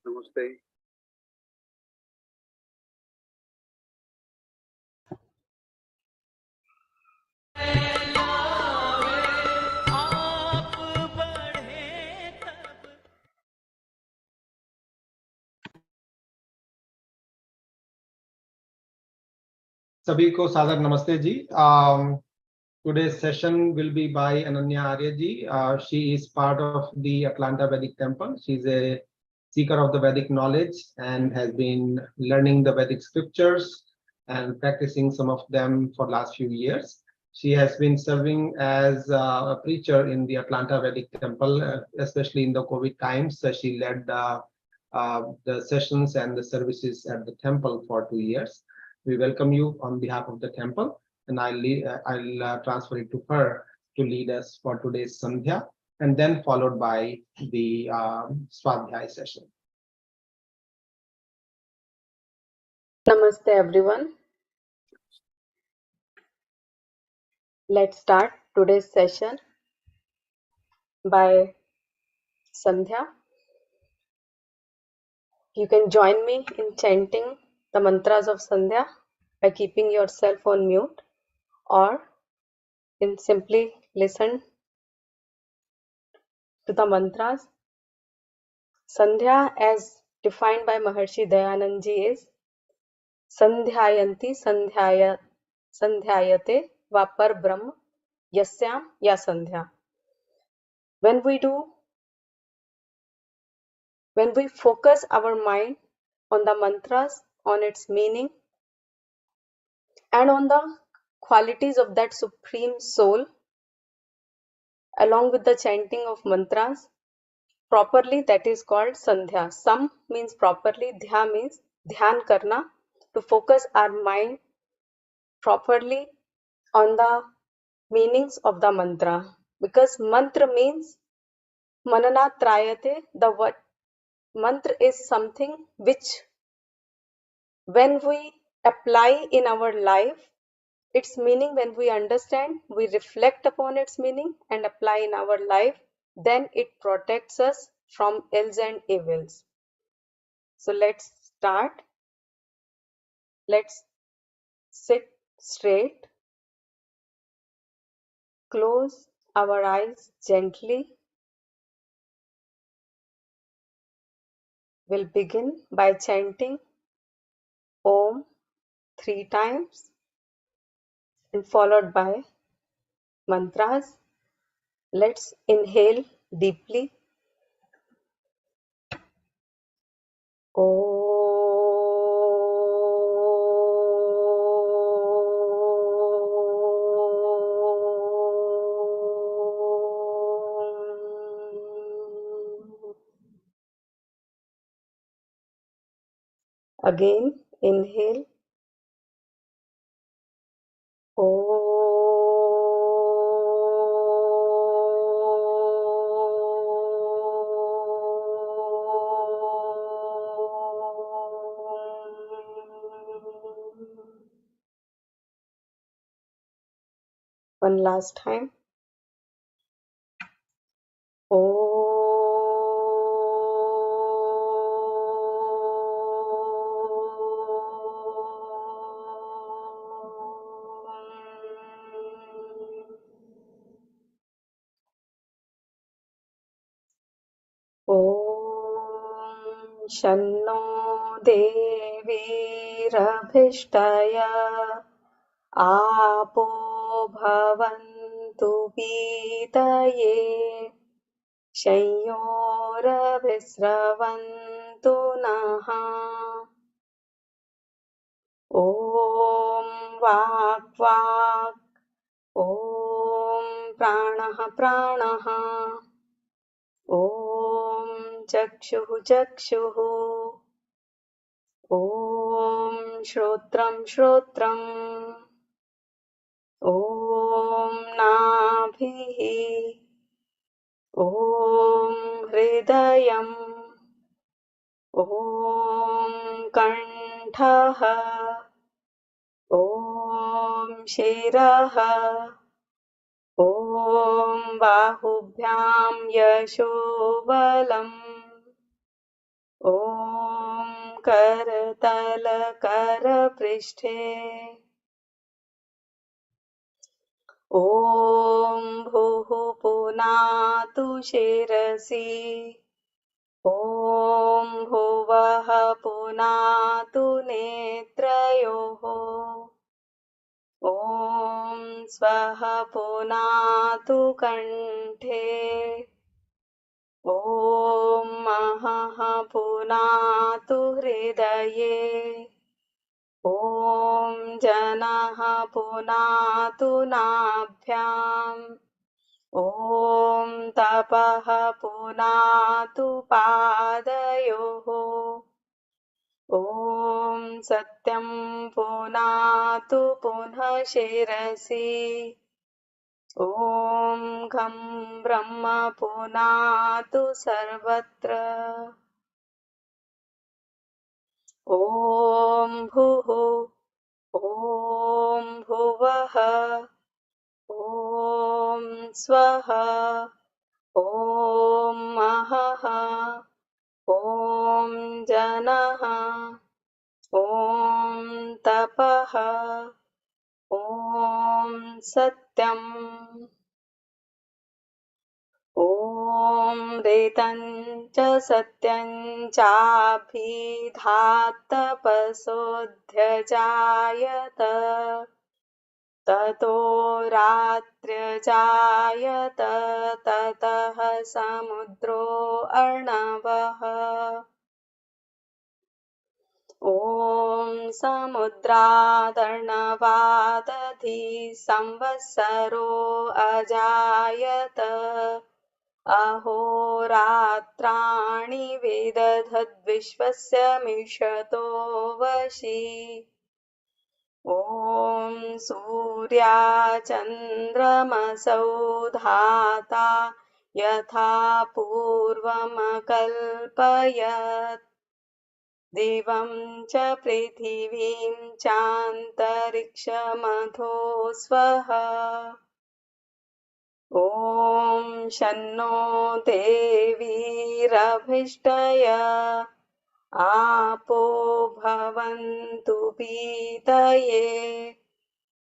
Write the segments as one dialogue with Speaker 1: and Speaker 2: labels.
Speaker 1: नमस्ते।
Speaker 2: सभी को सादर नमस्ते जी. Today's session will be by Ananya Arya ji. She is part of the Atlanta Vedic Temple. She's a seeker of the Vedic knowledge and has been learning the Vedic scriptures and practicing some of them for last few years. She has been serving as a preacher in the Atlanta Vedic Temple, especially in the COVID times. She led the sessions and the services at the temple for 2 years. We welcome you on behalf of the temple, and I'll transfer it to her to lead us for today's Sandhya, and then followed by the Swadhyaya session.
Speaker 3: Namaste everyone. Let's start today's session by Sandhya. You can join me in chanting the mantras of Sandhya by keeping yourself on mute, or in simply listen to the mantras. Sandhya, as defined by Maharshi Dayanand ji, is Sandhyayanti Sandhyayate Vapar Brahma Yasyam Ya Sandhya. When we focus our mind on the mantras, on its meaning, and on the qualities of that Supreme Soul, along with the chanting of mantras, properly, that is called Sandhya. Sam means properly, Dhya means Dhyan Karna, to focus our mind properly on the meanings of the mantra. Because mantra means Manana Trayate, the word mantra is something which, when we apply in our life, its meaning, when we understand, we reflect upon its meaning and apply in our life, then it protects us from ills and evils. So let's start. Let's sit straight, close our eyes gently. We'll begin by chanting Om 3 times and followed by mantras. Let's inhale deeply. Om. Again, inhale. One last time. Om Shanno Devirabhishtaya Apo Bhavantu Pitaye Shayyoravisravantu Naha. Om Vak Vak, Om Pranaha Pranaha, Om Chakshuh Chakshuh, Om Shrotram Shrotram, Om Nabhihi, Om Hridayam, Om Kantaha, Om Shiraha, Om Bahubhyam Yashobalam, ॐ करतल करपृष्ठे ॐ भुः पुनातु शिरसि ॐ भुवः पुनातु नेत्रयोः ॐ स्वः पुनातु कण्ठे ॐ महः पुनातु हृदये ॐ जनः पुनातु नाभ्याम् ॐ तपः पुनातु पादयोः ॐ सत्यं पुनातु पुनः शिरसि ॐ घं ब्रह्म पुनातु सर्वत्र ॐ भुः ॐ भुवः ॐ स्वः ॐ महः ॐ जनः ॐ तपः ॐ सत्यम् ॐ ऋतं च सत्यं चाभिधात्तपसोऽध्यजायत ततो रात्र्यजायत ततः समुद्रो अर्णवः ॐ समुद्रादर्णवादधि संवत्सरो अजायत अहोरात्राणि विदधद्विश्वस्य मिषतो वशि ॐ सूर्याचन्द्रमसौ धाता यथा पूर्वमकल्पयत् दिवं च पृथिवीं चान्तरिक्षमथो स्वः ॐ शन्नो देवीरभिष्टय आपो भवन्तु पीतये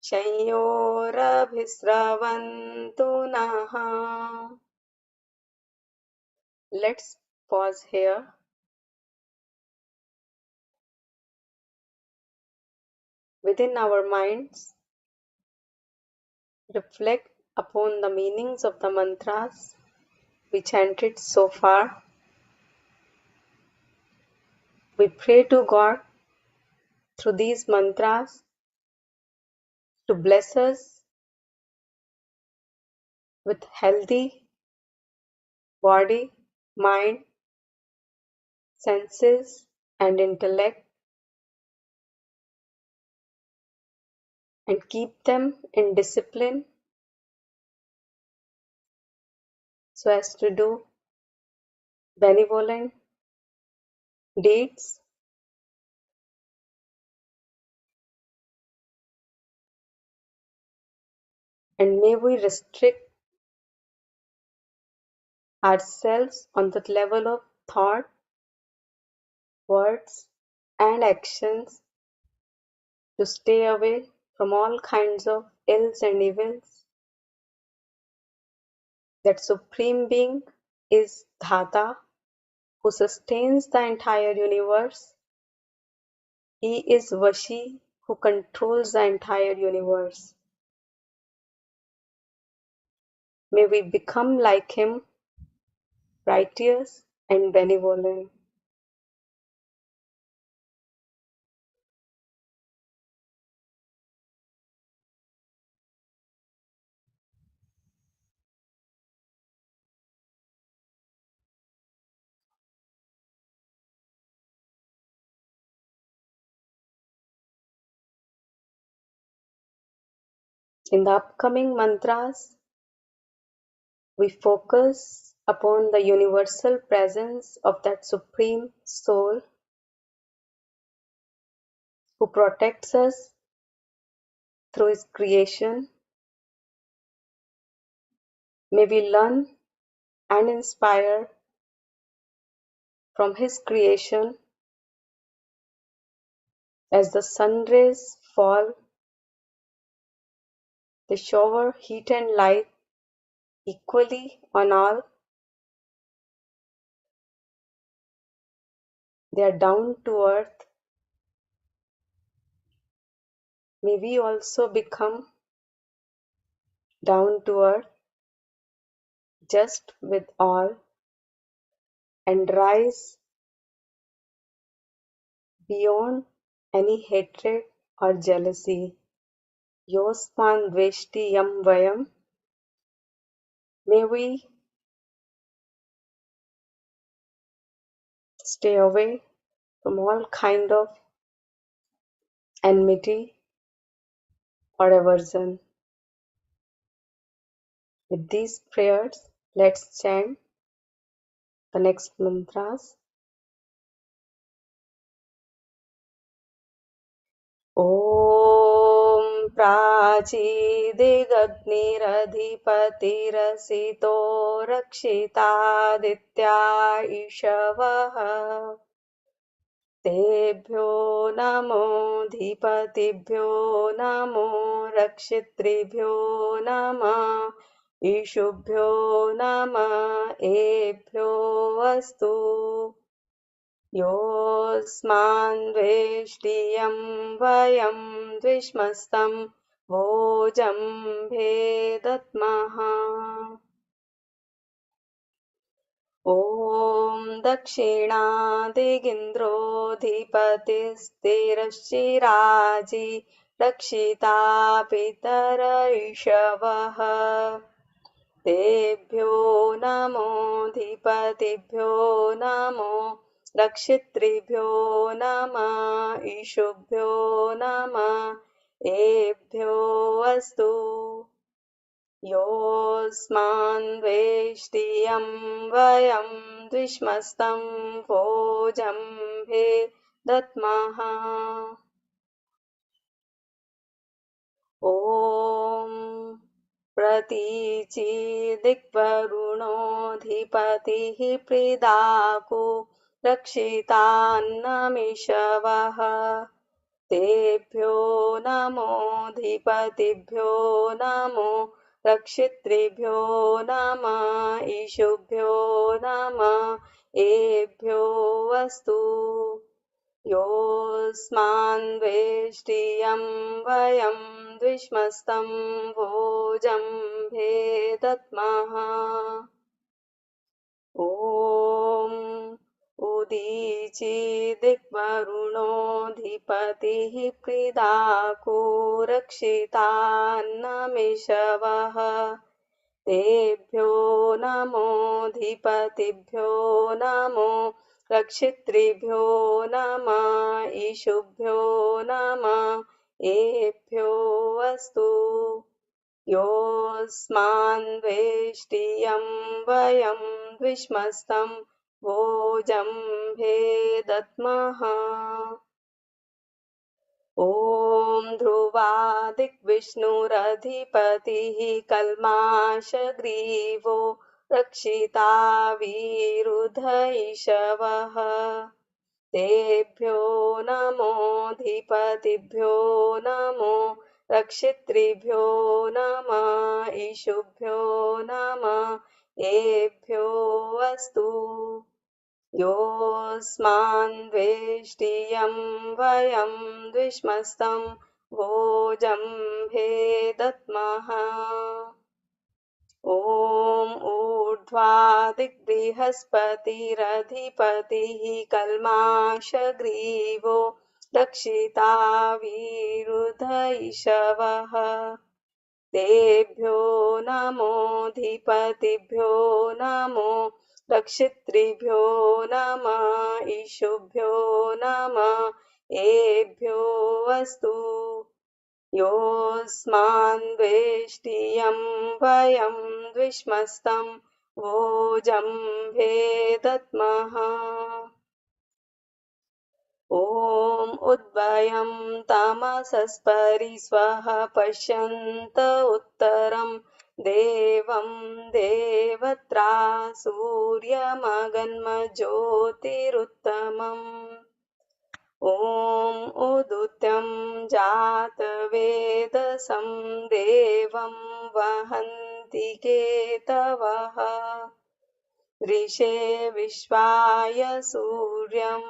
Speaker 3: शंयोरभिस्रवन्तु नः Let's pause here. Within our minds, reflect upon the meanings of the mantras we chanted so far. We pray to God through these mantras to bless us with healthy body, mind, senses, and intellect, and keep them in discipline so as to do benevolent deeds. And may we restrict ourselves on the level of thought, words, and actions to stay away from all kinds of ills and evils. That Supreme Being is Dhata, who sustains the entire universe. He is Vashi, who controls the entire universe. May we become like him, righteous and benevolent. In the upcoming mantras, we focus upon the universal presence of that Supreme Soul who protects us through his creation. May we learn and inspire from his creation. As the sun rays fall, they shower heat and light equally on all. They are down to earth. May we also become down to earth, just with all, and rise beyond any hatred or jealousy. Yosman dveshti yam vayam. May we stay away from all kind of enmity or aversion. With these prayers, let's chant the next mantras. ॐ प्राचीदिगग्निरधिपतिरसितो रक्षितादित्या इषवः तेभ्यो नमोऽधिपतिभ्यो नमो रक्षितृभ्यो नमः ईशुभ्यो नमः एभ्यो अस्तु योऽस्मान्द्वेष्टियं वयं द्विष्मस्तं भोजं भेदत्मः ॐ दक्षिणादिगिन्द्रोऽधिपतिस्तिरश्चिराजि रक्षिता पितर इषवः तेभ्यो नमोऽधिपतिभ्यो नमो रक्षितृभ्यो नमः ईशुभ्यो नमः एभ्यो अस्तु योऽस्मान्द्वेष्टियं वयं द्विष्मस्तं भोजं भेदत्मः ॐ प्रतीचिदिक्वरुणोऽधिपतिः प्रीदाको रक्षितान्नमिषवः तेभ्यो नमोऽधिपतिभ्यो नमो रक्षितृभ्यो नमः ईशुभ्यो नमः एभ्यो अस्तु योऽस्मान्द्वेष्टियं वयं द्विष्मस्तं भोजं भेदत्मः ॐ उदीचिदिक्वरुणोऽधिपतिः प्रीदाको रक्षितान्नमिषवः तेभ्यो नमोऽधिपतिभ्यो नमो रक्षितृभ्यो नमः ईशुभ्यो नमः एभ्यो अस्तु योऽस्मान्द्वेष्टियं वयं द्विष्मस्तं भोजं भेदत्मः ॐ ध्रुवादिग्विष्णुरधिपतिः कल्माषग्रीवो रक्षिता विरुधैषवः तेभ्यो नमोऽधिपतिभ्यो नमो रक्षितृभ्यो नमः ईशुभ्यो नमः एभ्यो अस्तु योऽस्मान्द्वेष्टियं वयं द्विष्मस्तं भोजं भेदत्मः ॐ ऊर्ध्वादिग्बृहस्पतिरधिपतिः कल्माषग्रीवो रक्षिता विरुधैषवः तेभ्यो नमोऽधिपतिभ्यो नमो रक्षितृभ्यो नमः ईशुभ्यो नमः एभ्यो अस्तु योऽस्मान्द्वेष्टियं वयं द्विष्मस्तं भोजं भेदत्मः ॐ उद्भयं तमसस्परि स्वः पश्यन्त उत्तरं देवं देवत्रा सूर्यमगन्म ज्योतिरुत्तमम् ॐ उदुत्यं जातवेदसं देवं वहन्ति केतवः ऋषे विश्वाय सूर्यम्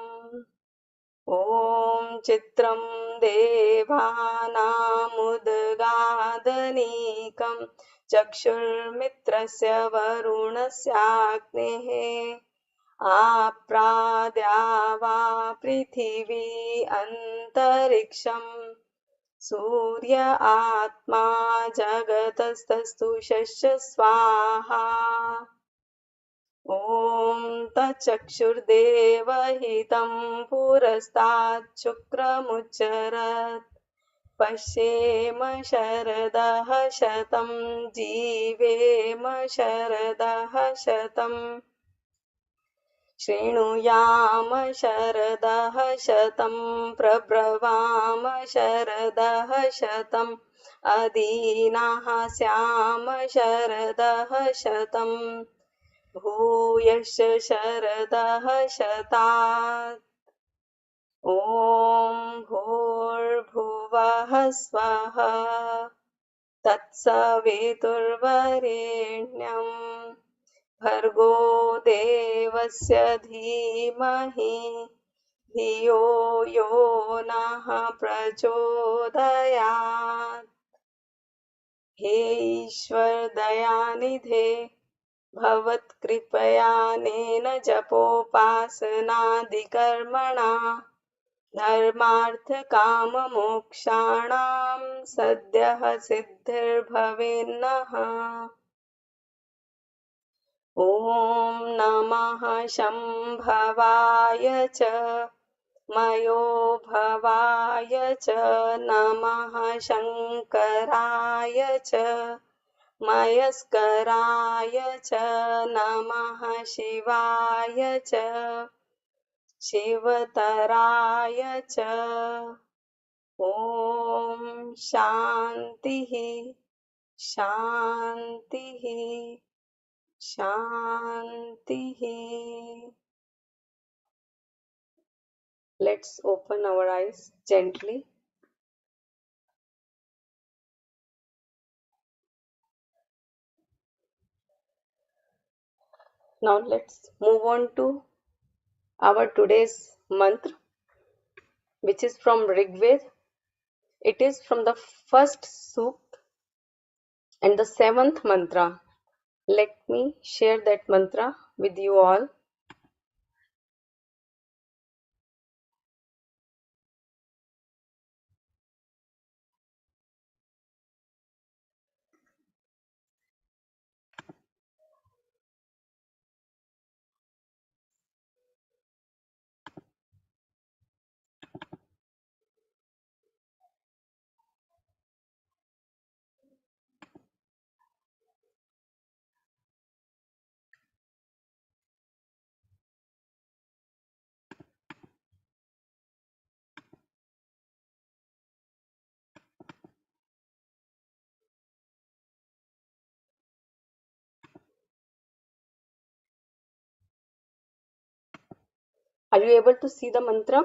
Speaker 3: ॐ चित्रं देवानामुद्गादनीकं चक्षुर्मित्रस्य वरुणस्याग्नेः आप्राद्या पृथिवी अन्तरिक्षं सूर्य आत्मा जगतस्तस्तु शस्य स्वाहा ॐ तच्चक्षुर्देवहितं पुरस्तात् शुक्रमुच्चरत् पश्येम शरदः शतं जीवेम शरदः शतम् शृणुयाम शरदः शतं प्रब्रवाम शरदः शतम् अदीनाः स्याम शरदः शतम् भूयश्च शरदः शतात् ॐ भूर्भुवः स्वः तत्सवितुर्वरेण्यं भर्गो देवस्य धीमहि धियो यो नः प्रचोदयात् हे ईश्वर दयानिधे भवत्कृपयानेन जपोपासनादिकर्मणा धर्मार्थकाममोक्षाणां सद्यः सिद्धिर्भवेन्नः ॐ नमः शम्भवाय च मयोभवाय च नमः शङ्कराय च मयस्कराय च नमः शिवाय च शिवतराय च ॐ शान्तिः शान्तिः शान्तिः Let's open our eyes gently. Now let's move on to our today's mantra, which is from Rigved. It is from the first sukt and the seventh mantra. Let me share that mantra with you all. Are you able to see the mantra?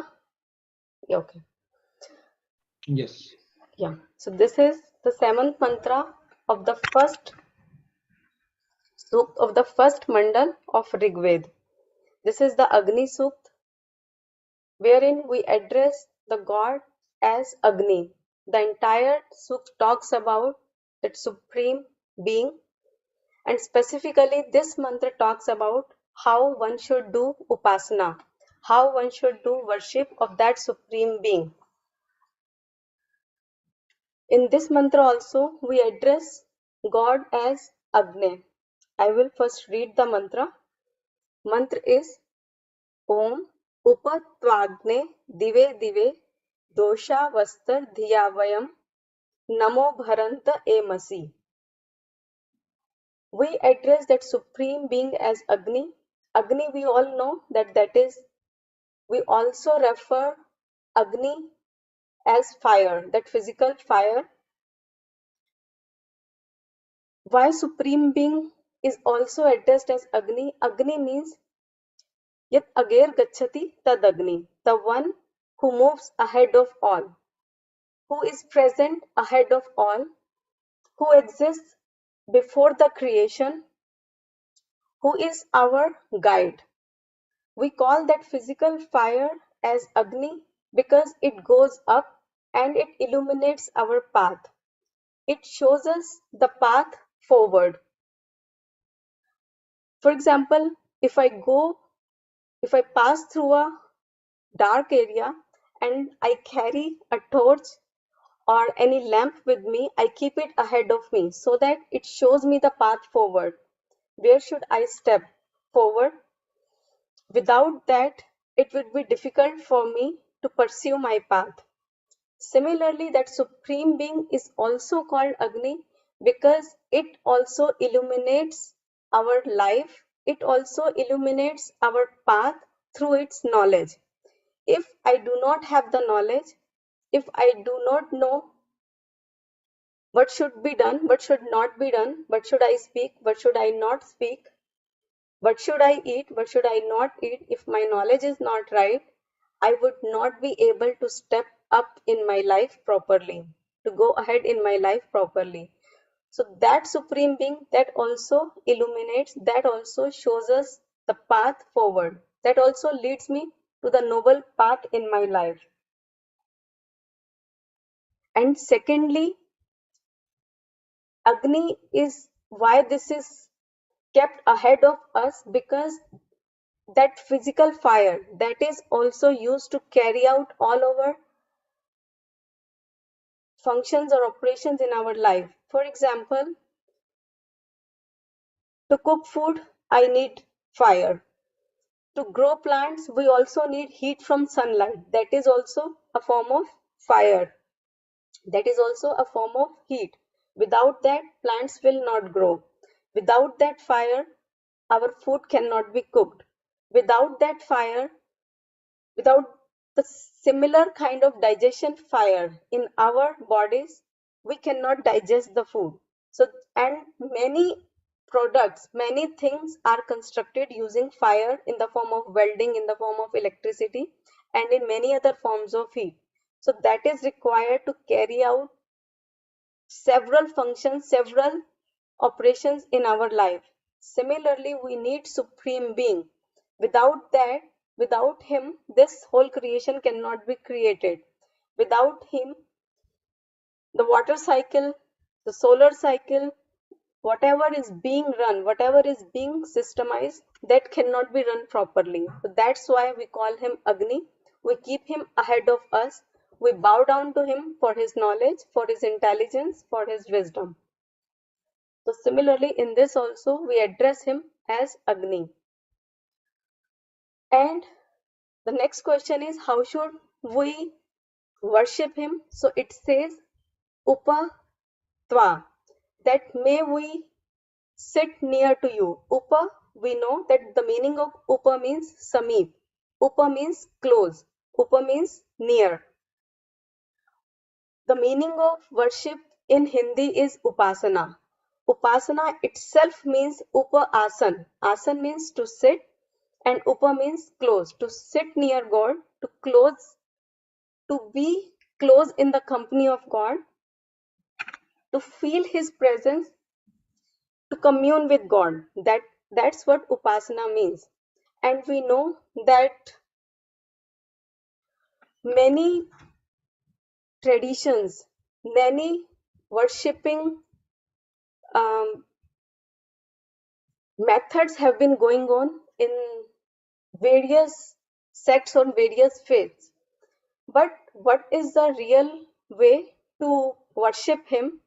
Speaker 3: Okay.
Speaker 2: Yes.
Speaker 3: Yeah. So this is the seventh mantra of the first sukt of the first mandal of Rigved. This is the Agni Sukt, wherein we address the God as Agni. The entire sukt talks about that supreme being, and specifically this mantra talks about how one should do upasana, how one should do worship of that supreme being. In this mantra also we address God as Agni. I will first read the mantra. Mantra is Om Upatvagne Dive Dive Dosha Vastar Dhiyavayam Namo Bharanta Emasi. We address that supreme being as Agni. Agni, we all know that is, we also refer Agni as fire, that physical fire Why Supreme Being is also addressed as Agni? Agni means Yat Ager Gachati Tad Agni, the one who moves ahead of all, who is present ahead of all, who exists before the creation, who is our guide. We call that physical fire as Agni because it goes up and it illuminates our path. It shows us the path forward. For example, if I pass through a dark area and I carry a torch or any lamp with me, I keep it ahead of me so that it shows me the path forward. Where should I step forward? Without that, it would be difficult for me to pursue my path. Similarly, that Supreme Being is also called Agni because it also illuminates our life, it also illuminates our path through its knowledge. If I do not have the knowledge, if I do not know what should be done, what should not be done, what should I speak, what should I not speak, what should I eat, what should I not eat, if my knowledge is not right, I would not be able to step up in my life properly, to go ahead in my life properly. So that Supreme Being, that also illuminates, that also shows us the path forward, that also leads me to the noble path in my life. And secondly, Agni is why this is kept ahead of us, because that physical fire that is also used to carry out all our functions or operations in our life. For example, to cook food, I need fire. To grow plants, we also need heat from sunlight. That is also a form of fire. That is also a form of heat. Without that, plants will not grow. Without that fire, our food cannot be cooked. Without that fire, without the similar kind of digestion fire in our bodies, we cannot digest the food. So, and many products, many things are constructed using fire in the form of welding, in the form of electricity, and in many other forms of heat. So that is required to carry out several functions, several operations in our life. Similarly, we need Supreme Being. Without that, without Him, this whole creation cannot be created. Without Him, the water cycle, the solar cycle, whatever is being run, whatever is being systemized, that cannot be run properly. So that's why we call Him Agni. We keep Him ahead of us. We bow down to Him for His knowledge, for His intelligence, for His wisdom. So similarly, in this also, we address Him as Agni. And the next question is, how should we worship Him? So it says, Upatva, that may we sit near to you. Upa, we know that the meaning of Upa means Sameep. Upa means close. Upa means near. The meaning of worship in Hindi is Upasana. Upasana itself means Upaasan. Asan means to sit, and Upa means close. To sit near God, to close, to be close in the company of God, to feel His presence, to commune with God. That's what Upasana means. And we know that many traditions, many worshipping um, methods have been going on in various sects or various faiths. But what is the real way to worship Him?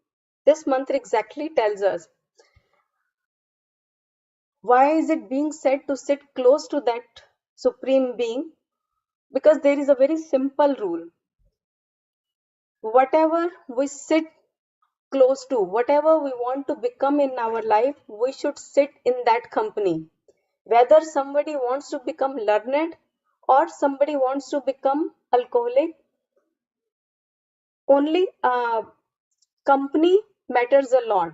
Speaker 3: This mantra exactly tells us. Why is it being said to sit close to that Supreme Being? Because there is a very simple rule. Whatever we sit close to, whatever we want to become in our life, we should sit in that company. Whether somebody wants to become learned or somebody wants to become alcoholic, only company matters a lot.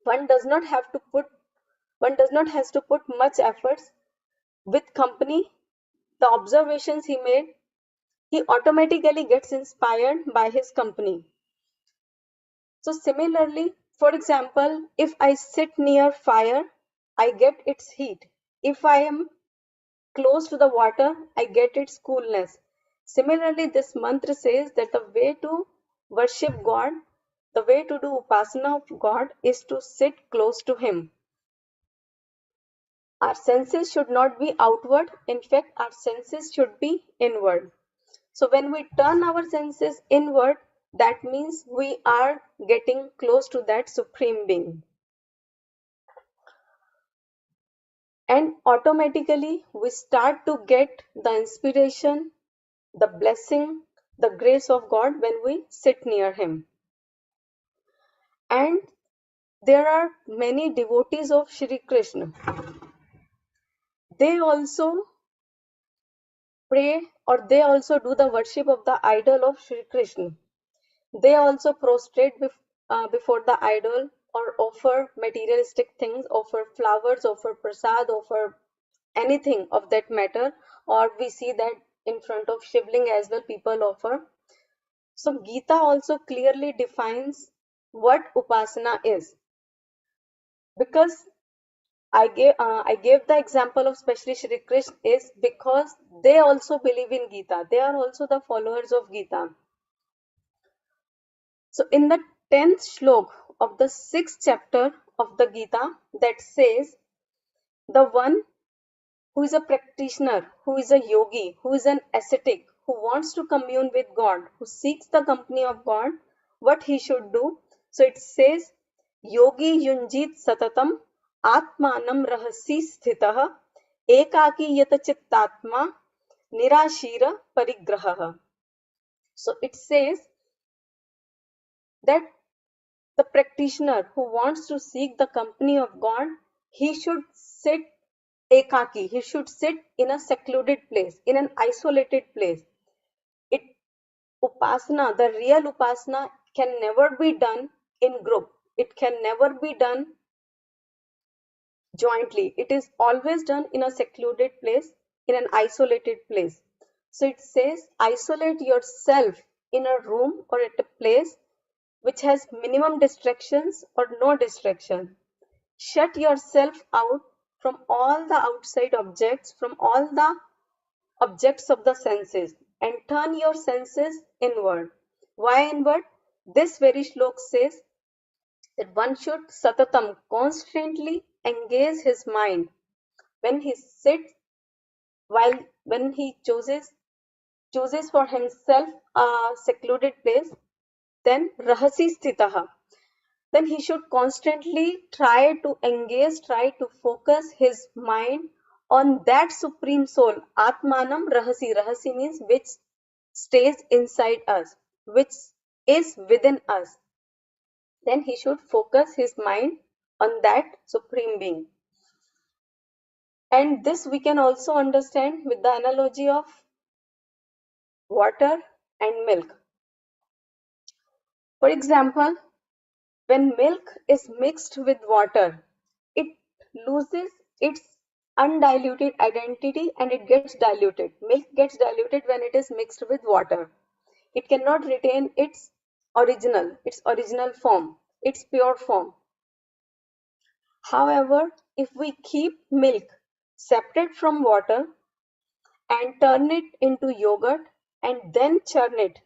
Speaker 3: One does not have to put much efforts. With company, the observations he made, he automatically gets inspired by his company. So similarly, for example, if I sit near fire, I get its heat. If I am close to the water, I get its coolness. Similarly, this mantra says that the way to worship God, the way to do upasana of God is to sit close to Him. Our senses should not be outward. In fact, our senses should be inward. So when we turn our senses inward, that means we are getting close to that Supreme Being. And automatically we start to get the inspiration, the blessing, the grace of God when we sit near Him. And there are many devotees of Shri Krishna. They also pray, or they also do the worship of the idol of Shri Krishna. They also prostrate before the idol or offer materialistic things, offer flowers, offer prasad, offer anything of that matter, or we see that in front of Shivling as well people offer. So Gita also clearly defines what upasana is. Because I gave the example of especially Shri Krishna is because they also believe in Gita. They are also the followers of Gita. So in the 10th shlok of the 6th chapter of the Gita, that says, the one who is a practitioner, who is a yogi, who is an ascetic, who wants to commune with God, who seeks the company of God, what he should do. So it says, yogi yunjit satatam atmanam rahasi sthitah ekaki yata chittatma nirashira parigrahah. So it says that the practitioner who wants to seek the company of God, he should sit ekaki, he should sit in a secluded place, in an isolated place. It upasana, the real upasana can never be done in group. It can never be done jointly. It is always done in a secluded place, in an isolated place. So it says, isolate yourself in a room or at a place which has minimum distractions or no distraction. Shut yourself out from all the outside objects, from all the objects of the senses, and turn your senses inward. Why inward? This very shlok says that one should satatam, constantly engage his mind. When he sits, when he chooses for himself a secluded place, then rahasi sthitaha, then he should constantly try to engage, try to focus his mind on that supreme soul. Atmanam rahasi. Rahasi means which stays inside us, which is within us. Then he should focus his mind on that supreme being. And this we can also understand with the analogy of water and milk. For example, when milk is mixed with water, it loses its undiluted identity and it gets diluted. Milk gets diluted when it is mixed with water. It cannot retain its original form, its pure form. However, if we keep milk separate from water and turn it into yogurt and then churn it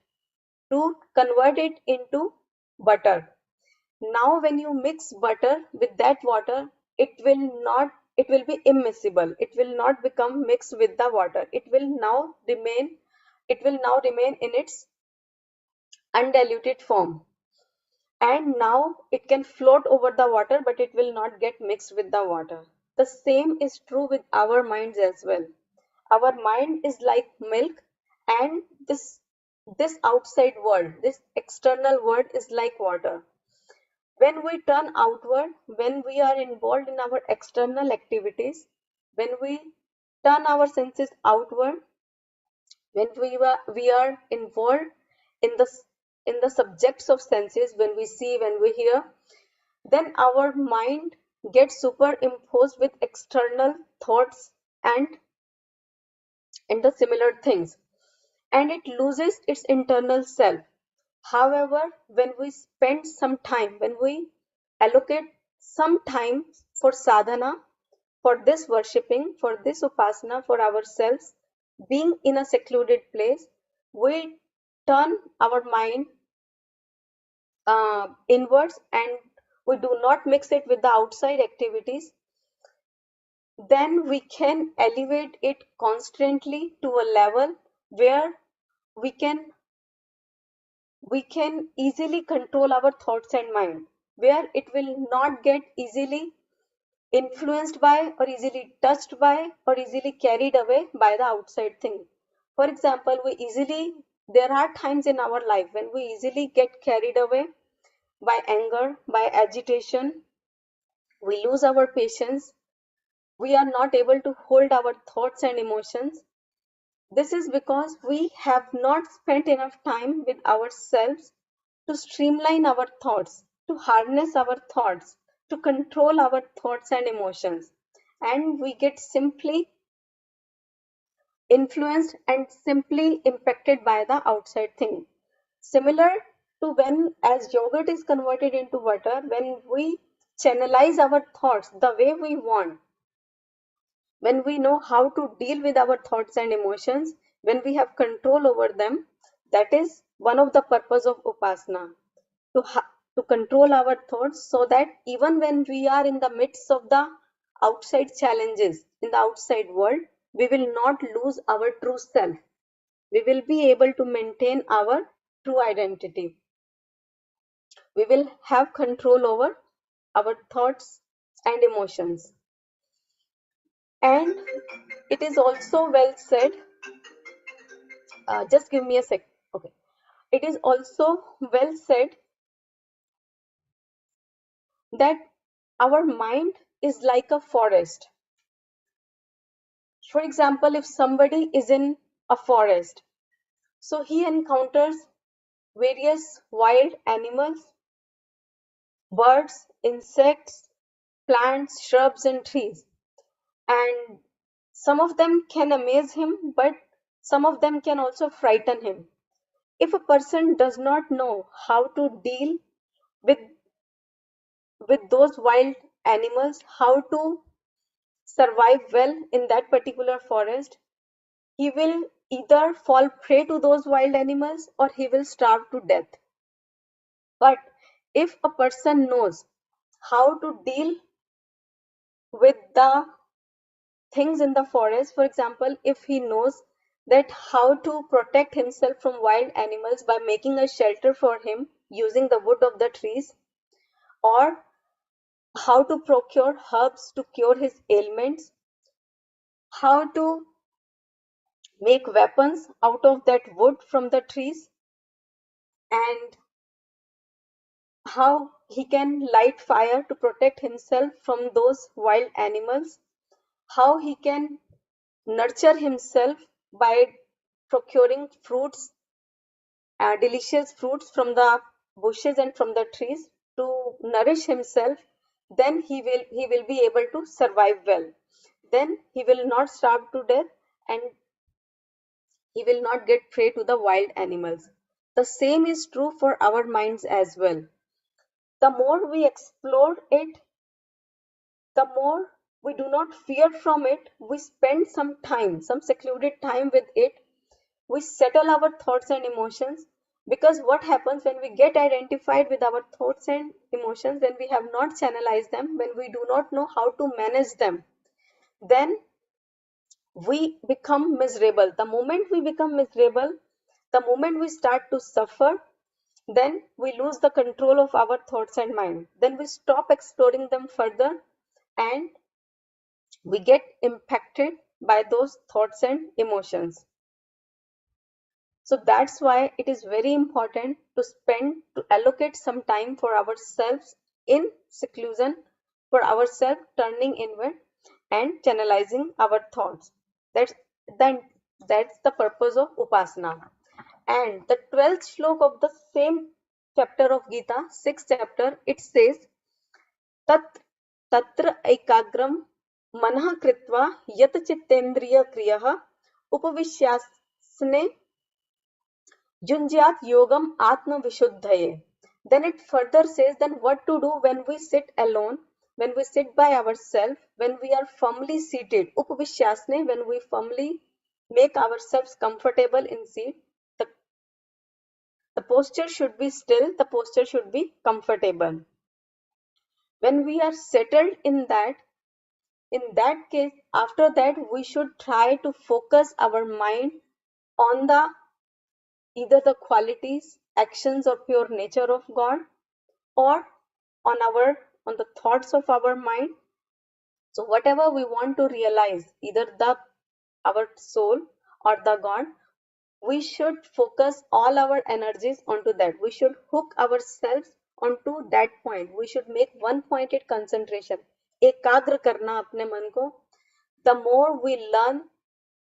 Speaker 3: to convert it into butter, now when you mix butter with that water, it will be immiscible. It will not become mixed with the water. It will now remain in its undiluted form. And now it can float over the water, but it will not get mixed with the water. The same is true with our minds as well. Our mind is like milk, and this outside world, this external world is like water. When we turn outward, when we are involved in our external activities, when we turn our senses outward, when we are involved in the subjects of senses, when we see, when we hear, then our mind gets superimposed with external thoughts and the similar things, and it loses its internal self. However, when we spend some time, when we allocate some time for sadhana, for this worshipping, for this upasana, for ourselves, being in a secluded place, we turn our mind inwards and we do not mix it with the outside activities, then we can elevate it constantly to a level where we can easily control our thoughts and mind, where it will not get easily influenced by or easily touched by or easily carried away by the outside thing. For example, there are times in our life when we easily get carried away by anger, by agitation, we lose our patience, we are not able to hold our thoughts and emotions. This is because we have not spent enough time with ourselves to streamline our thoughts, to harness our thoughts, to control our thoughts and emotions. And we get simply influenced and simply impacted by the outside thing. Similar to when as yogurt is converted into water, when we channelize our thoughts the way we want, when we know how to deal with our thoughts and emotions, when we have control over them, that is one of the purpose of upasana, to, to control our thoughts so that even when we are in the midst of the outside challenges, in the outside world, we will not lose our true self. We will be able to maintain our true identity. We will have control over our thoughts and emotions. And it is also well said, just give me a sec. Okay. It is also well said that our mind is like a forest. For example, if somebody is in a forest, so he encounters various wild animals, birds, insects, plants, shrubs, and trees. And some of them can amaze him, but some of them can also frighten him. If a person does not know how to deal with, with those wild animals, how to survive well in that particular forest, he will either fall prey to those wild animals or he will starve to death. But if a person knows how to deal with the things in the forest, for example, if he knows that how to protect himself from wild animals by making a shelter for him using the wood of the trees, or how to procure herbs to cure his ailments, how to make weapons out of that wood from the trees, and how he can light fire to protect himself from those wild animals, how he can nurture himself by procuring fruits, delicious fruits from the bushes and from the trees to nourish himself, then he will be able to survive well. Then he will not starve to death and he will not get prey to the wild animals. The same is true for our minds as well. The more we explore it, the more we do not fear from it, we spend some time, some secluded time with it, we settle our thoughts and emotions. Because what happens when we get identified with our thoughts and emotions, when we have not channelized them, when we do not know how to manage them, then we become miserable. The moment we become miserable, the moment we start to suffer, then we lose the control of our thoughts and mind. Then we stop exploring them further and we get impacted by those thoughts and emotions. So that's why it is very important to allocate some time for ourselves in seclusion, for ourselves turning inward and channelizing our thoughts. That's then that's the purpose of Upasana. And the 12th shlok of the same chapter of Gita, 6th chapter, it says, तत् तत्र एकाग्रं मनः कृत्वा यत चित्तेन्द्रिय क्रियः उपविश्यासने युञ्ज्यात् yogam atma vishuddhaye. Then it further says then what to do when we sit alone, when we sit by ourselves, when we are firmly seated. Upavishyasane, when we firmly make ourselves comfortable in seat. The posture should be still, the posture should be comfortable. When we are settled in that case, after that we should try to focus our mind on either the qualities, actions or pure nature of God, or on the thoughts of our mind. So whatever we want to realize, either our soul or the God, we should focus all our energies onto that. We should hook ourselves onto that point. We should make one pointed concentration. एकाग्र करना अपने मन को. The more we learn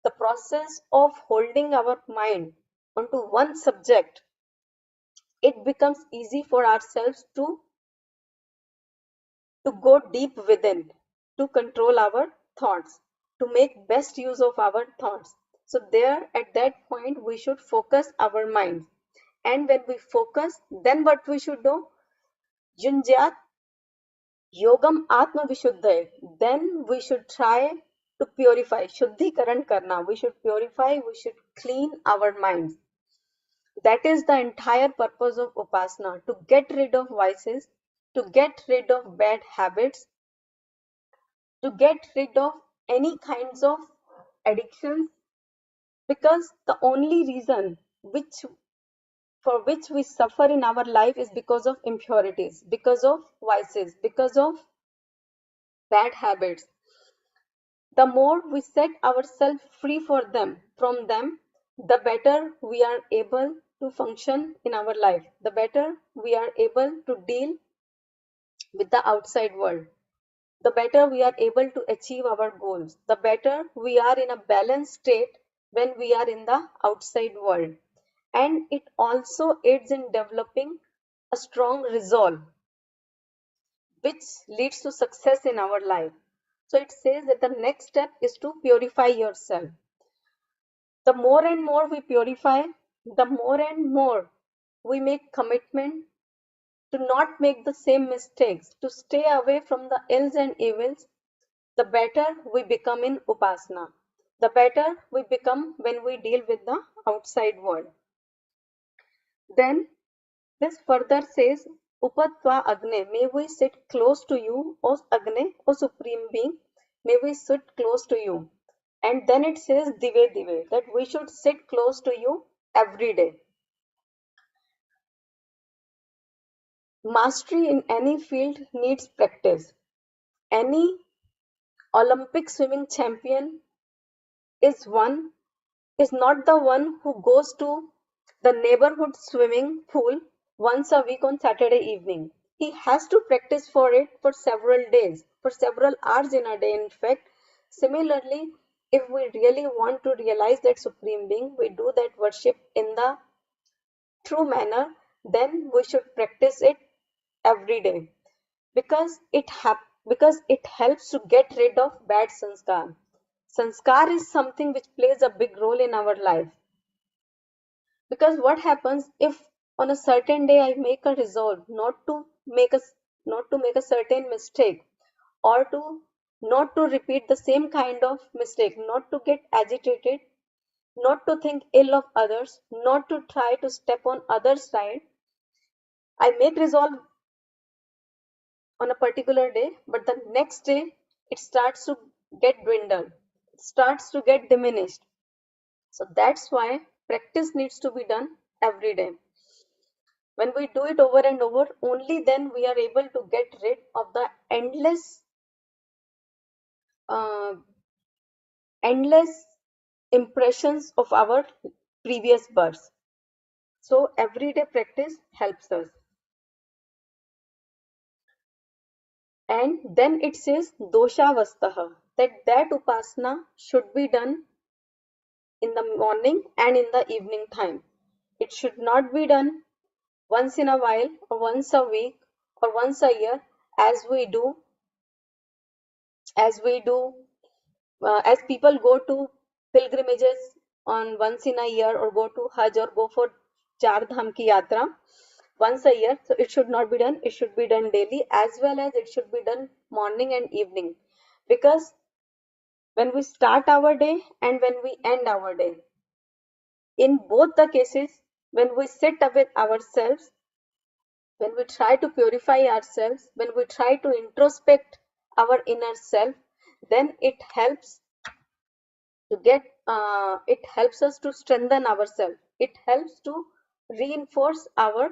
Speaker 3: the process of holding our mind onto one subject, it becomes easy for ourselves to go deep within, to control our thoughts, to make best use of our thoughts. So there at that point we should focus our minds. And when we focus, then what we should do? Junjat yogam atma vishuddhay. Then we should try to purify. Shuddhikaran karna. We should purify, we should clean our minds. That is the entire purpose of Upasana, to get rid of vices, to get rid of bad habits, to get rid of any kinds of addictions, because the only reason for which we suffer in our life is because of impurities, because of vices, because of bad habits. The more we set ourselves free from them, the better we are able to function in our life, the better we are able to deal with the outside world, the better we are able to achieve our goals, the better we are in a balanced state when we are in the outside world. And it also aids in developing a strong resolve, which leads to success in our life. So it says that the next step is to purify yourself. The more and more we purify, the more and more we make commitment to not make the same mistakes, to stay away from the ills and evils, the better we become in Upasana, the better we become when we deal with the outside world. Then this further says, Upatva Agne, may we sit close to you, O Agne, O Supreme Being, may we sit close to you. And then it says Dive Dive, that we should sit close to you every day. Mastery in any field needs practice. Any Olympic swimming champion is not the one who goes to the neighborhood swimming pool once a week on Saturday evening. He has to practice for it for several days, for several hours in a day. In fact, similarly, if we really want to realize that Supreme Being, we do that worship in the true manner, then we should practice it every day, because it helps to get rid of bad sanskar. Sanskar is something which plays a big role in our life. Because what happens if on a certain day I make a resolve not to make a certain mistake, or to not to repeat the same kind of mistake, not to get agitated, not to think ill of others, not to try to step on others' side. I make resolve on a particular day, but the next day it starts to get dwindled, it starts to get diminished. So that's why practice needs to be done every day. When we do it over and over, only then we are able to get rid of the uh, endless impressions of our previous births. So everyday practice helps us. And then it says doshavastah, that upasana should be done in the morning and in the evening time. It should not be done once in a while, or once a week, or once a year. as people go to pilgrimages on once in a year, or go to Hajj, or go for Char Dham ki yatra once a year. So it should not be done. It should be done daily, as well as it should be done morning and evening. Because when we start our day and when we end our day, in both the cases, when we sit with ourselves, when we try to purify ourselves, when we try to introspect our inner self, then it helps us to strengthen ourselves. It helps to reinforce our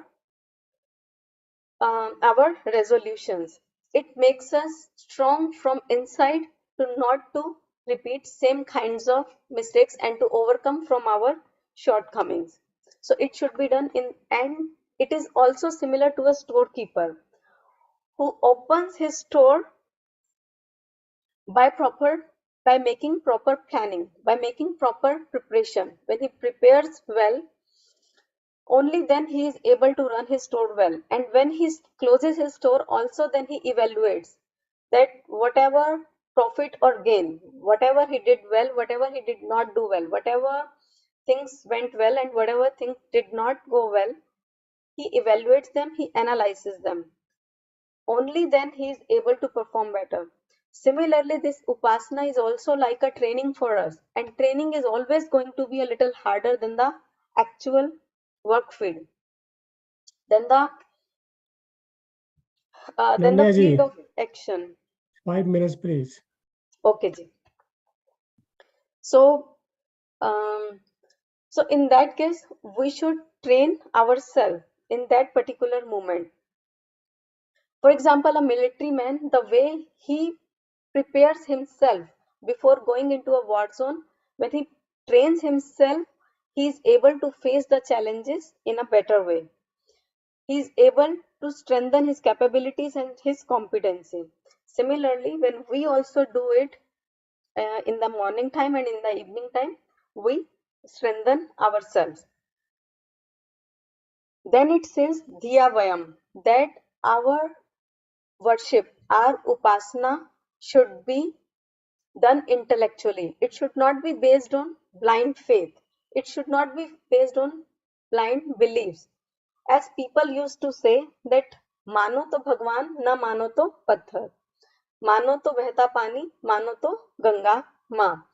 Speaker 3: resolutions. It makes us strong from inside to not to repeat same kinds of mistakes and to overcome from our shortcomings. So it should be done in, and it is also similar to a storekeeper who opens his store by making proper planning, by making proper preparation. When he prepares well, only then he is able to run his store well. And when he closes his store, also then he evaluates that whatever profit or gain, whatever he did well, whatever he did not do well, whatever things went well and whatever things did not go well, he evaluates them, he analyzes them. Only then he is able to perform better. Similarly, this Upasana is also like a training for us, and training is always going to be a little harder than the actual work field, than the
Speaker 1: Ananya ji,
Speaker 3: field of action.
Speaker 1: 5 minutes, please.
Speaker 3: Okay, ji. So, so in that case, we should train ourselves in that particular moment. For example, a military man, the way he prepares himself before going into a war zone, when he trains himself, he is able to face the challenges in a better way. He is able to strengthen his capabilities and his competency. Similarly, when we also do it in the morning time and in the evening time, we strengthen ourselves. Then it says Dhiya Vayam, that our worship, our Upasana should be done intellectually. It should not be based on blind faith. It should not be based on blind beliefs. As people used to say that मानो तो भगवान न मानो तो पत्थर, मानो तो बहता पानी, मानो तो गंगा माँ.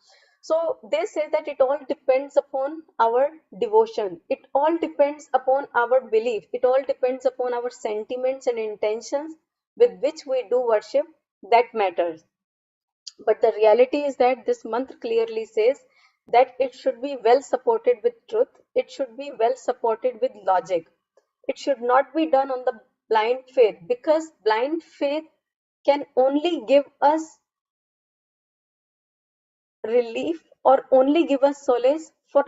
Speaker 3: So they say that it all depends upon our devotion. It all depends upon our belief. It all depends upon our sentiments and intentions with which we do worship. That matters. But the reality is that this mantra clearly says that it should be well supported with truth. It should be well supported with logic. It should not be done on the blind faith, because blind faith can only give us relief, or only give us solace for,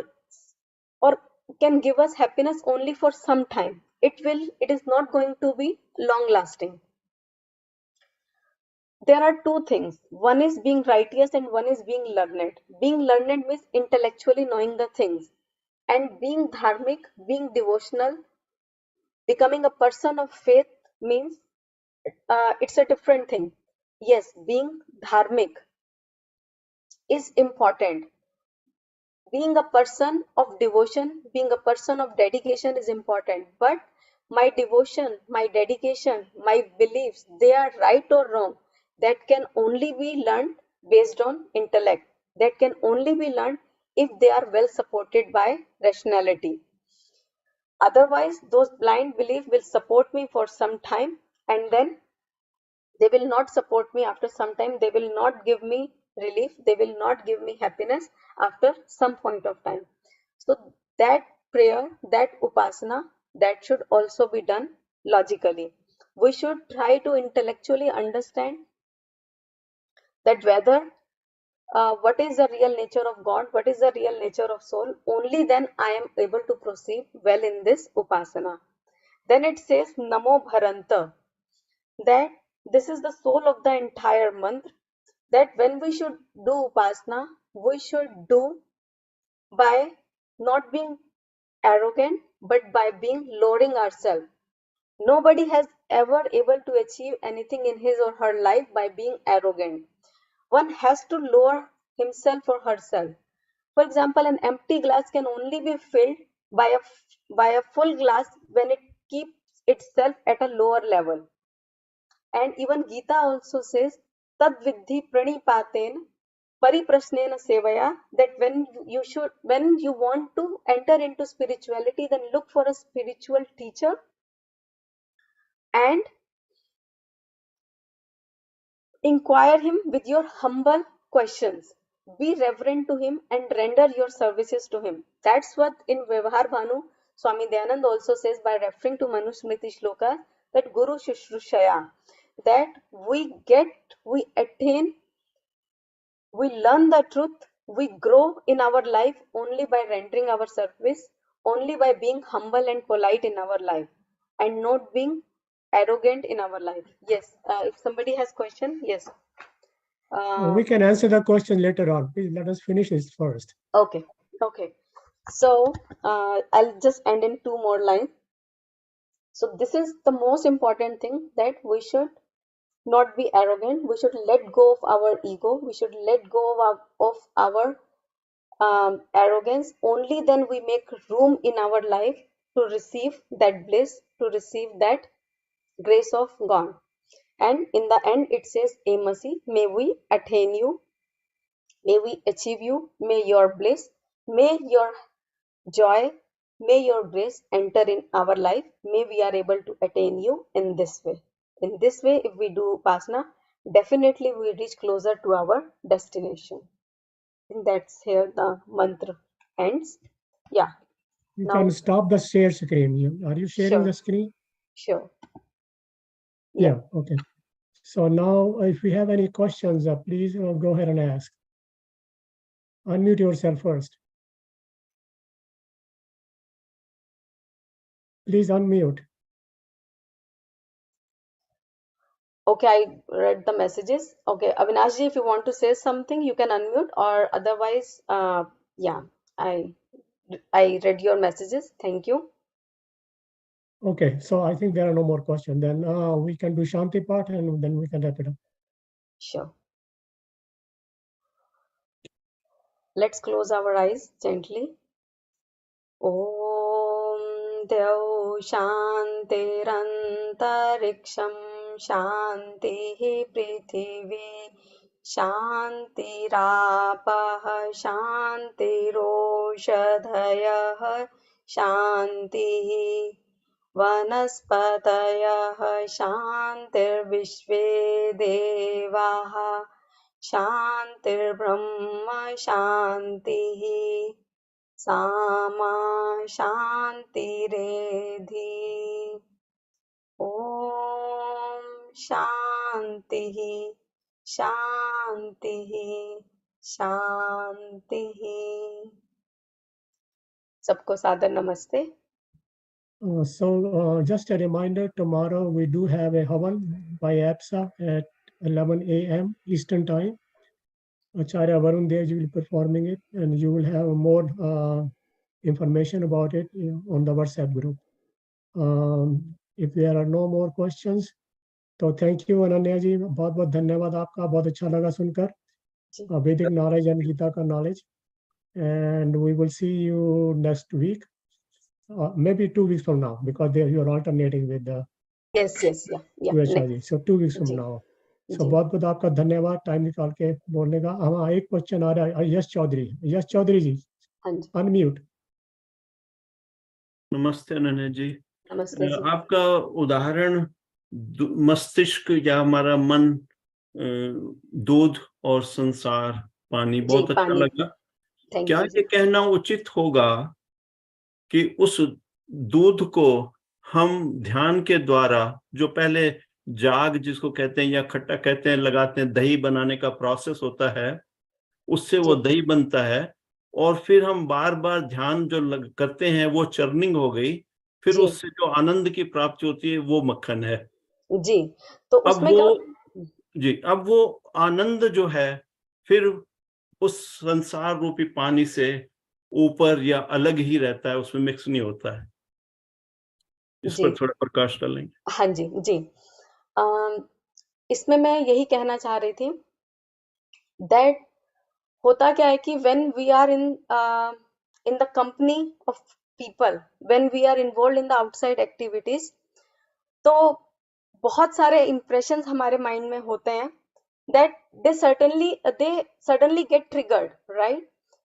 Speaker 3: or can give us happiness only for some time. It is not going to be long lasting. There are two things. One is being righteous and one is being learned. Being learned means intellectually knowing the things. And being dharmic, being devotional, becoming a person of faith means it's a different thing. Yes, being dharmic is important. Being a person of devotion, being a person of dedication is important. But my devotion, my dedication, my beliefs, they are right or wrong, that can only be learned based on intellect. That can only be learned if they are well supported by rationality. Otherwise, those blind beliefs will support me for some time, and then they will not support me after some time. They will not give me relief. They will not give me happiness after some point of time. So that prayer, that upasana, that should also be done logically. We should try to intellectually understand that whether what is the real nature of God, what is the real nature of soul. Only then I am able to proceed well in this upasana. Then it says Namo Bharanta, that this is the soul of the entire mantra, that when we should do upasana, we should do by not being arrogant, but by being lowering ourselves. Nobody has ever able to achieve anything in his or her life by being arrogant. One has to lower himself or herself. For example, an empty glass can only be filled by a full glass when it keeps itself at a lower level. And even Gita also says, Tad vidhi pranipaten pariprasnena sevaya, that when you want to enter into spirituality, then look for a spiritual teacher and inquire him with your humble questions. Be reverent to him and render your services to him. That's what in Vyavahar Bhanu Swami Dayanand also says by referring to Manusmriti Shloka, that Guru Shushrushaya, that we attain, we learn the truth, we grow in our life only by rendering our service, only by being humble and polite in our life, and not being arrogant in our life. Yes, if somebody has question, yes.
Speaker 1: We can answer the question later on. Please let us finish this first.
Speaker 3: Okay. So I'll just end in 2 more lines. So this is the most important thing, that we should not be arrogant. We should let go of our ego. We should let go of our arrogance. Only then we make room in our life to receive that bliss, to receive that grace of God. And in the end, it says, Amasi, may we attain you, may we achieve you, may your bliss, may your joy, may your grace enter in our life, may we are able to attain you in this way. In this way, if we do Upasana, definitely we reach closer to our destination. And that's here the mantra ends. Yeah.
Speaker 1: You
Speaker 3: Now,
Speaker 1: can stop the share screen. Are you sharing the screen?
Speaker 3: Sure.
Speaker 1: Yeah. Okay. So now, if we have any questions, please go ahead and ask. Unmute yourself first. Please unmute.
Speaker 3: Okay, I read the messages. Okay, Avinash ji, if you want to say something, you can unmute, or otherwise, yeah, I read your messages. Thank you.
Speaker 1: Okay, so I think there are no more questions. Then we can do Shanti part and then we can wrap it up.
Speaker 3: Sure. Let's close our eyes gently. Om Dev Shantirantariksam Shanti Prithivi Shantirapah Shantiroshadhayah Shanti Vanaspatayah Shantirvishve Devaha Shantirbrahma Shanti Sama Shantiredhi. Om Shanti Shanti Shanti. सबको सादर नमस्ते.
Speaker 1: So just a reminder, tomorrow we do have a Havan by APSA at 11 a.m. Eastern Time. Acharya Varun Dev will be performing it, and you will have more information about it on the WhatsApp group. If there are no more questions, तो thank you Ananya जी, बहुत बहुत धन्यवाद आपका, बहुत अच्छा लगा सुनकर वैदिक knowledge and गीता का knowledge, and we will see you next week, maybe 2 weeks from now, because you are alternating with the
Speaker 3: yes
Speaker 1: ji. So 2 weeks from now. So बहुत बहुत आपका धन्यवाद टाइम निकाल के बोलने का. हमारा एक क्वेश्चन आ रहा है, यश चौधरी जी, अनम्यूट.
Speaker 4: नमस्ते अनन्या जी.
Speaker 3: नमस्ते जी.
Speaker 4: आपका उदाहरण मस्तिष्क या हमारा मन, दूध और संसार पानी बहुत अच्छा लगा. क्या ये कहना उचित होगा कि उस दूध को हम ध्यान के द्वारा, जो पहले जाग जिसको कहते हैं या खट्टा कहते हैं लगाते हैं, दही बनाने का प्रोसेस होता है, उससे वो दही बनता है, और फिर हम बार बार ध्यान जो करते हैं वो चर्निंग हो गई, फिर उससे जो आनंद की प्राप्ति होती है वो मक्खन है
Speaker 3: जी. तो उसमें
Speaker 4: अब वो आनंद जो है फिर उस संसार रूपी पानी से ऊपर या अलग ही रहता है, उसमें मिक्स नहीं होता है. इस पर थोड़ा प्रकाश डालेंगे?
Speaker 3: हाँ जी जी। इसमें मैं यही कहना चाह रही थी दैट होता क्या है कि when we are in the company of people, when we are involve in the outside activities, तो बहुत सारे इम्प्रेशंस हमारे माइंड में होते हैं that they suddenly get triggered, right?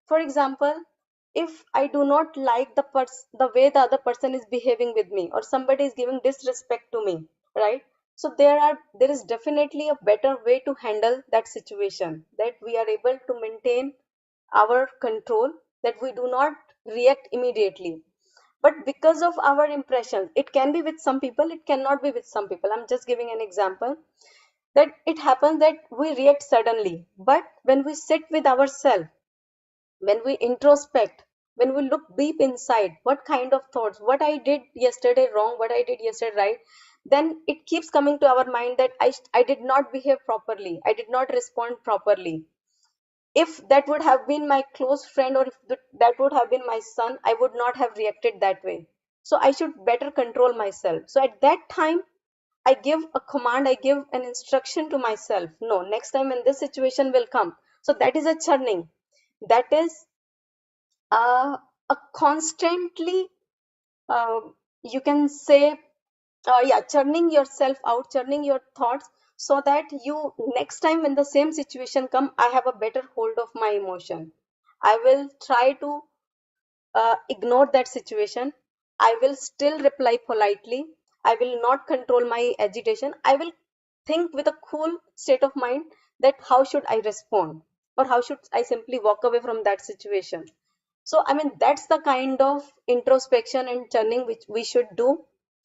Speaker 3: For example, if I do not like the way the other person is behaving with me, or somebody is giving disrespect to me, right? So there is definitely a better way to handle that situation, that we are able to maintain our control, that we do not react immediately. But because of our impressions, it can be with some people, it cannot be with some people. I'm just giving an example that it happens that we react suddenly. But when we sit with ourselves, when we introspect, when we look deep inside, what kind of thoughts, what I did yesterday wrong, what I did yesterday right, then it keeps coming to our mind that I did not behave properly, I did not respond properly. If that would have been my close friend, or if that would have been my son, I would not have reacted that way. So I should better control myself. So at that time, I give a command, I give an instruction to myself. No, next time when this situation will come. So that is a churning. That is a constantly, you can say, churning yourself out, churning your thoughts, so that you next time when the same situation come, I have a better hold of my emotion. I will try to ignore that situation. I will still reply politely. I will not control my agitation. I will think with a cool state of mind that how should I respond, or how should I simply walk away from that situation. So, I mean, that's the kind of introspection and churning which we should do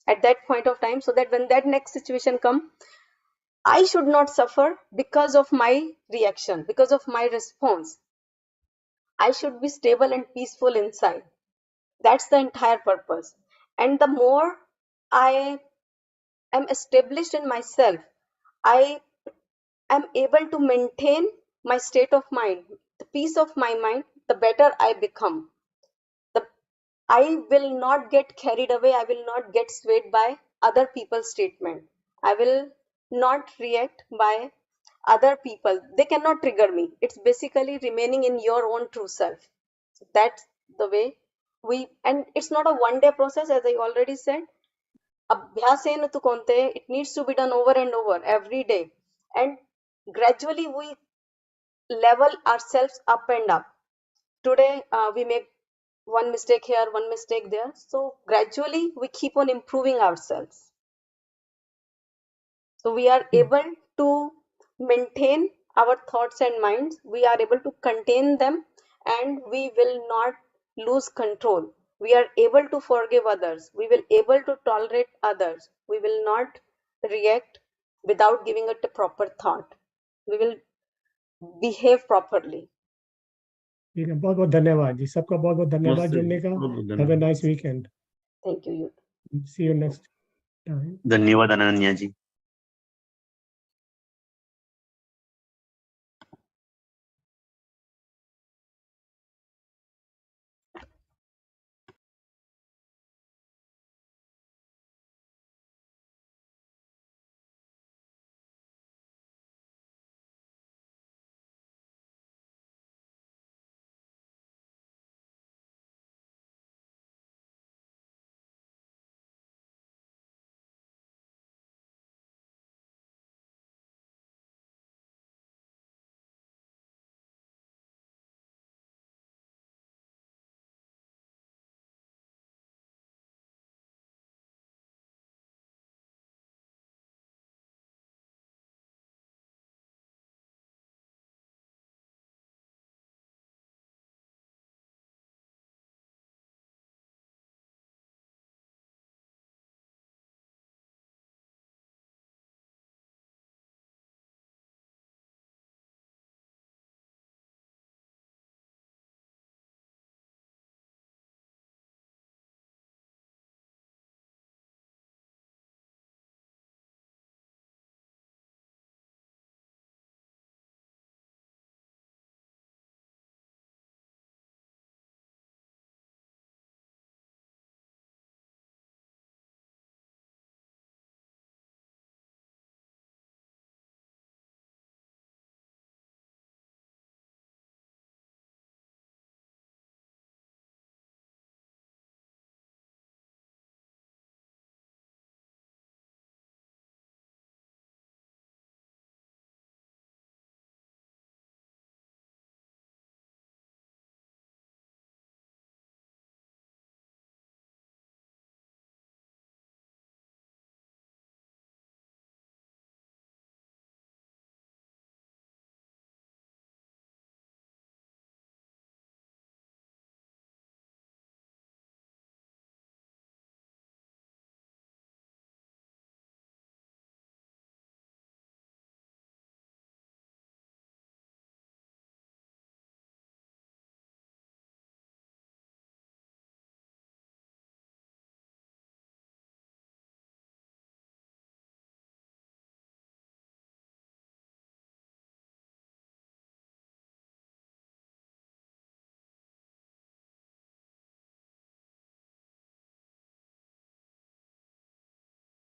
Speaker 3: at that point of time, so that when that next situation comes, I should not suffer because of my reaction, because of my response. I should be stable and peaceful inside. That's the entire purpose. And the more I am established in myself, I am able to maintain my state of mind, the peace of my mind, the better I become. I will not get carried away, I will not get swayed by other people's statement. I will not react by other people. They cannot trigger me. It's basically remaining in your own true self. So that's the way and it's not a one-day process, as I already said. Abhyasena tu konte, it needs to be done over and over every day. And gradually we level ourselves up and up. Today we make one mistake here, one mistake there. So gradually we keep on improving ourselves. So we are able to maintain our thoughts and minds. We are able to contain them, and we will not lose control. We are able to forgive others. We will able to tolerate others. We will not react without giving it a proper thought. We will behave properly.
Speaker 1: ठीक है, बहुत बहुत धन्यवाद जी, सबका बहुत बहुत धन्यवाद जुड़ने का. Have a nice weekend.
Speaker 3: Thank you.
Speaker 1: See you next time.
Speaker 5: धन्यवाद अनन्या जी.